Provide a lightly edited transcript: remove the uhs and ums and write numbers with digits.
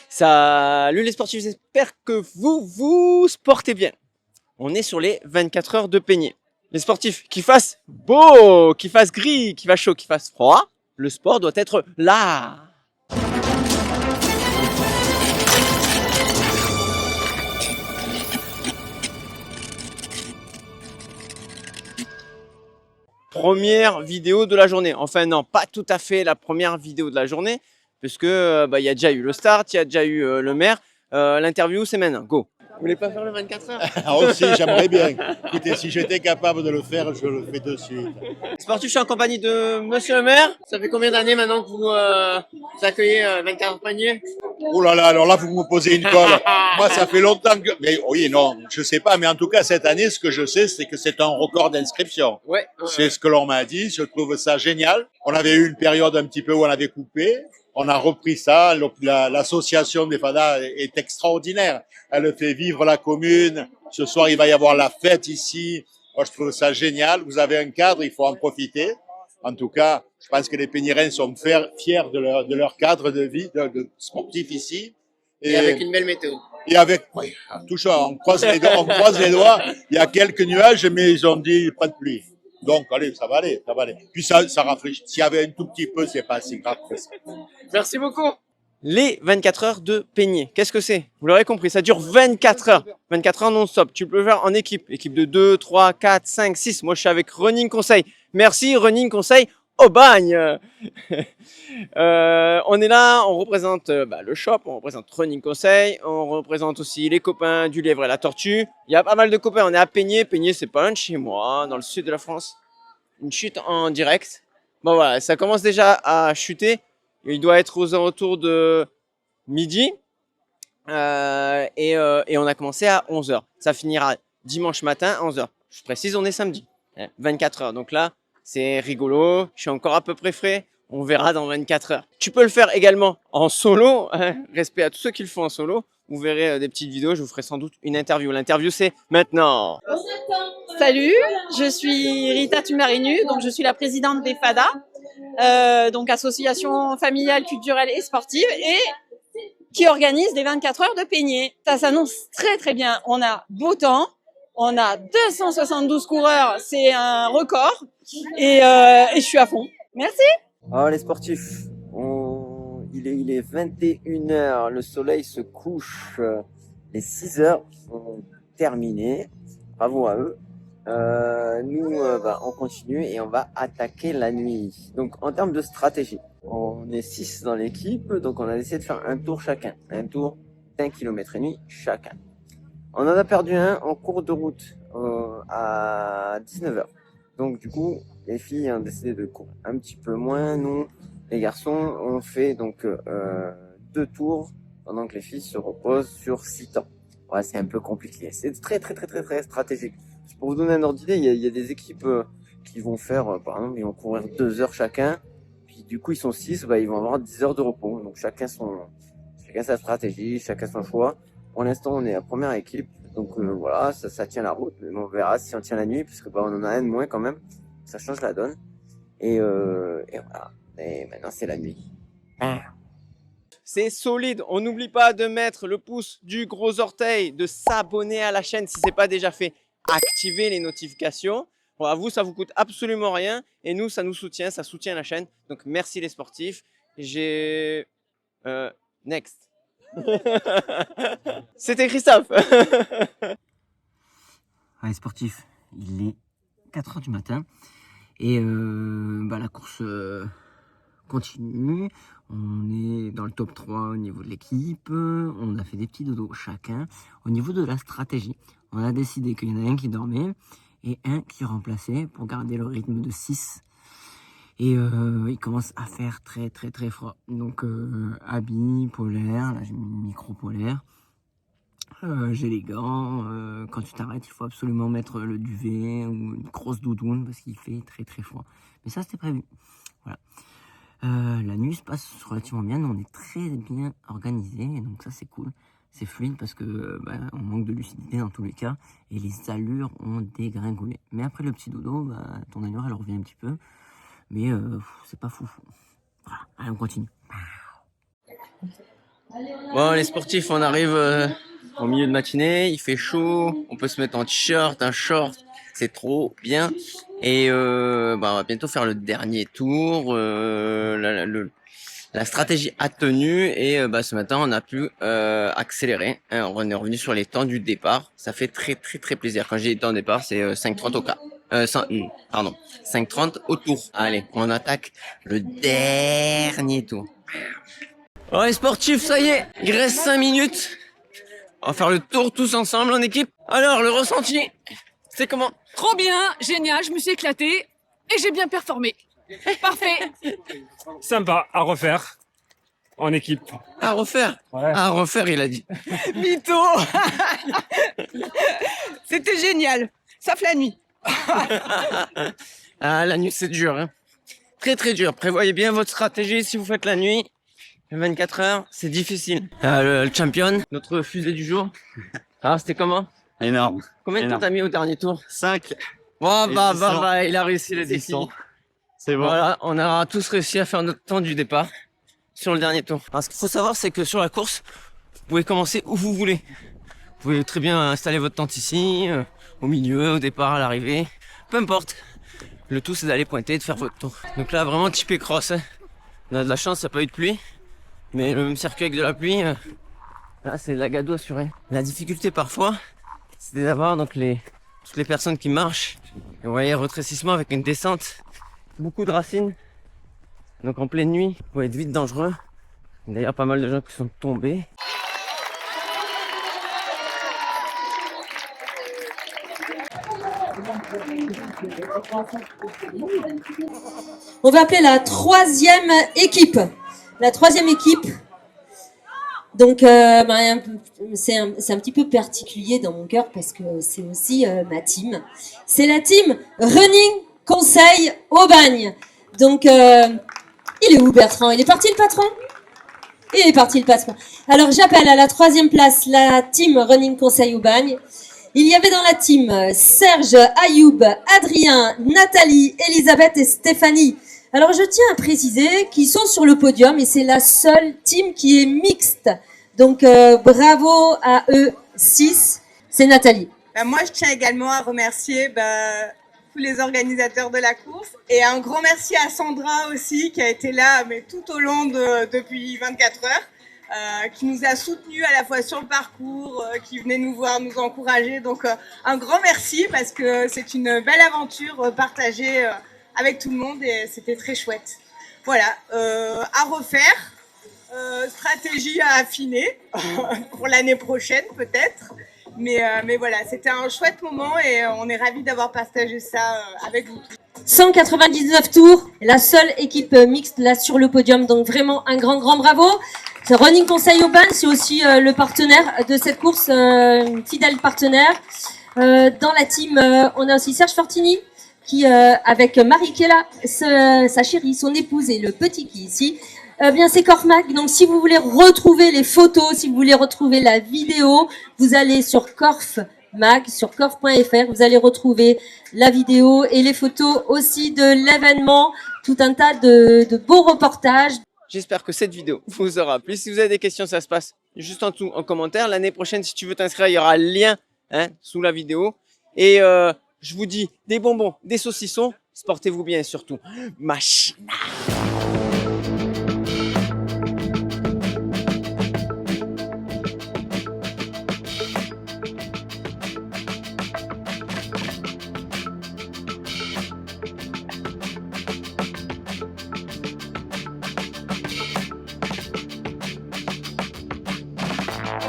Salut les sportifs, j'espère que vous vous sportez bien. On est sur les 24 heures de peigné. Les sportifs, qu'il fasse beau, qu'il fasse gris, qu'il fasse chaud, qu'il fasse froid, le sport doit être là. Première vidéo de la journée. Enfin non, pas tout à fait la première vidéo de la journée, puisque il y a déjà eu le start, il y a déjà eu le maire. L'interview, c'est maintenant. Go. Vous voulez pas faire le 24 heures? Ah aussi, j'aimerais bien. Écoutez, si j'étais capable de le faire, je le fais de suite. Sportif, je suis en compagnie de Monsieur le maire. Ça fait combien d'années maintenant que vous accueillez 24 heures panier? Oh là là, alors là, vous me posez une colle. Moi, ça fait longtemps que... Mais oui, non, je sais pas. Mais en tout cas, cette année, ce que je sais, c'est que c'est un record d'inscription. Ouais. C'est ce que l'on m'a dit. Je trouve ça génial. On avait eu une période un petit peu où on avait coupé. On a repris ça. L'association des FADA est extraordinaire. Elle fait vivre la commune. Ce soir, il va y avoir la fête ici. Moi, je trouve ça génial. Vous avez un cadre, il faut en profiter. En tout cas, je pense que les Pénirins sont fiers de leur cadre de vie, de sportif ici. Et avec une belle météo. Et avec, oui, touchant, on croise les doigts, Il y a quelques nuages, mais ils ont dit pas de pluie. Donc, allez, ça va aller, ça va aller. Puis ça rafraîchit. S'il y avait un tout petit peu, c'est pas si grave que ça. Merci beaucoup. Les 24 heures de peigné, qu'est-ce que c'est? Vous l'aurez compris, ça dure 24 heures. 24 heures non-stop. Tu peux le faire en équipe. Équipe de 2, 3, 4, 5, 6. Moi, je suis avec Running Conseil. Merci Running Conseil au bagne. On est là, on représente le shop, on représente Running Conseil, on représente aussi les copains du lièvre et la tortue. Il y a pas mal de copains, on est à Peigné. Peigné, c'est pas loin de chez moi, dans le sud de la France. Une chute en direct. Bon voilà, ça commence déjà à chuter. Il doit être aux alentours de midi. Et on a commencé à 11h. Ça finira dimanche matin, 11h. Je précise, on est samedi. 24 heures. Donc là, c'est rigolo. Je suis encore à peu près frais. On verra dans 24 heures. Tu peux le faire également en solo. Respect à tous ceux qui le font en solo. Vous verrez des petites vidéos. Je vous ferai sans doute une interview. L'interview, c'est maintenant. Salut, je suis Rita Tumarinu, donc je suis la présidente des FADA, donc association familiale, culturelle et sportive, et qui organise les 24 heures de peigné. Ça s'annonce très très bien. On a beau temps, on a 272 coureurs, c'est un record, et je suis à fond. Merci. Alors les sportifs, il est 21 heures, le soleil se couche, les 6 heures sont terminées, bravo à eux. Nous, on continue et on va attaquer la nuit. Donc en termes de stratégie, on est 6 dans l'équipe, donc on a essayé de faire un tour chacun, un tour d'1,5 km chacun. On en a perdu un en cours de route à 19h. Donc du coup, les filles ont décidé de courir un petit peu moins. Nous, les garçons, on fait donc 2 tours pendant que les filles se reposent sur 6 temps. Ouais, c'est un peu compliqué. C'est très stratégique. Pour vous donner un ordre d'idée, il y a des équipes qui vont faire, par exemple, ils vont courir 2 heures chacun. Puis du coup, ils sont 6, ils vont avoir 10 heures de repos. Donc chacun sa stratégie, chacun son choix. Pour l'instant, on est la première équipe. Donc voilà, ça tient la route. Mais on verra si on tient la nuit, puisque on en a un de moins quand même. Ça change la donne. Et voilà. Et maintenant, c'est la nuit. C'est solide. On n'oublie pas de mettre le pouce du gros orteil, de s'abonner à la chaîne si ce n'est pas déjà fait. Activer les notifications. Bon, à vous, ça vous coûte absolument rien. Et nous, ça nous soutient, ça soutient la chaîne. Donc, merci les sportifs. Next. C'était Christophe. Allez, sportif, il est 4h du matin. Et la course continue. On est dans le top 3 au niveau de l'équipe. On a fait des petits dodos chacun. Au niveau de la stratégie, on a décidé qu'il y en a un qui dormait et un qui remplaçait pour garder le rythme de 6. Et il commence à faire très froid. Donc habit polaire, là j'ai mis le micro polaire. J'ai les gants. Quand tu t'arrêtes, il faut absolument mettre le duvet ou une grosse doudoune parce qu'il fait très froid. Mais ça, c'était prévu. Voilà. La nuit se passe relativement bien. Nous, on est très bien organisé. Donc ça, c'est cool. C'est fluide parce que on manque de lucidité dans tous les cas. Et les allures ont dégringolé. Mais après le petit dodo, ton allure, elle revient un petit peu. Mais c'est pas fou. Voilà. Allez, on continue. Bon, les sportifs, on arrive au milieu de matinée, il fait chaud, on peut se mettre en t-shirt, un short, c'est trop bien. Et on va bientôt faire le dernier tour. La stratégie a tenu et ce matin, on a pu accélérer. Hein, on est revenu sur les temps du départ. Ça fait très très très plaisir. Quand j'ai dit temps de départ, c'est 5:30 au cas. 5:30 au tour. Allez, on attaque le dernier tour. Oh, les sportifs, ça y est, il reste 5 minutes. On va faire le tour tous ensemble en équipe. Alors, le ressenti, c'est comment? Trop bien, génial, je me suis éclaté et j'ai bien performé. Parfait. Sympa, à refaire. En équipe. À refaire? Ouais. À refaire, il a dit. Mytho. C'était génial, sauf la nuit. Ah, la nuit, c'est dur, hein. Très très dur. Prévoyez bien votre stratégie si vous faites la nuit. 24 heures, c'est difficile. Le champion, notre fusée du jour. Ah, c'était comment? Énorme. Combien de temps t'as mis au dernier tour? 5. Bon, Et bah, 600. il a réussi le défi. 600. C'est bon. Voilà, on aura tous réussi à faire notre temps du départ sur le dernier tour. Alors, ce qu'il faut savoir, c'est que sur la course, vous pouvez commencer où vous voulez. Vous pouvez très bien installer votre tente ici, au milieu, au départ, à l'arrivée. Peu importe. Le tout, c'est d'aller pointer et de faire votre tour. Donc là, vraiment typé cross. Hein. On a de la chance, il n'y a pas eu de pluie. Mais le même circuit avec de la pluie, là, c'est de la gadoue assurée. La difficulté, parfois, c'est d'avoir donc toutes les personnes qui marchent. Et vous voyez, rétrécissement avec une descente. Beaucoup de racines. Donc en pleine nuit, faut être vite dangereux. D'ailleurs, pas mal de gens qui sont tombés. On va appeler la troisième équipe. La troisième équipe. Donc, c'est un petit peu particulier dans mon cœur parce que c'est aussi ma team. C'est la team Running Conseil Aubagne. Donc, il est où Bertrand? Il est parti le patron? Il est parti le patron. Alors, j'appelle à la troisième place la team Running Conseil Aubagne. Il y avait dans la team Serge, Ayoub, Adrien, Nathalie, Elisabeth et Stéphanie. Alors, je tiens à préciser qu'ils sont sur le podium et c'est la seule team qui est mixte. Donc, bravo à eux 6. C'est Nathalie. Moi, je tiens également à remercier tous les organisateurs de la course et un grand merci à Sandra aussi qui a été là mais tout au long depuis 24 heures, qui nous a soutenus à la fois sur le parcours, qui venait nous voir, nous encourager. Donc, un grand merci parce que c'est une belle aventure partagée avec tout le monde et c'était très chouette. Voilà, à refaire, stratégie à affiner pour l'année prochaine peut-être. Mais voilà, c'était un chouette moment et on est ravis d'avoir partagé ça avec vous. 199 tours, la seule équipe mixte là sur le podium, donc vraiment un grand bravo. Running Conseil Aubagne, c'est aussi le partenaire de cette course, fidèle partenaire. Dans la team, on a aussi Serge Fortini, qui avec Marie-Kéla, sa chérie, son épouse et le petit qui est ici, bien c'est Corfmag. Donc si vous voulez retrouver les photos, si vous voulez retrouver la vidéo, vous allez sur Corfmag, sur corf.fr, vous allez retrouver la vidéo et les photos aussi de l'événement, tout un tas de beaux reportages. J'espère que cette vidéo vous aura plu. Si vous avez des questions, ça se passe juste en dessous en commentaire. L'année prochaine, si tu veux t'inscrire, il y aura le lien sous la vidéo. Et je vous dis des bonbons, des saucissons. Sportez-vous bien et surtout, machina.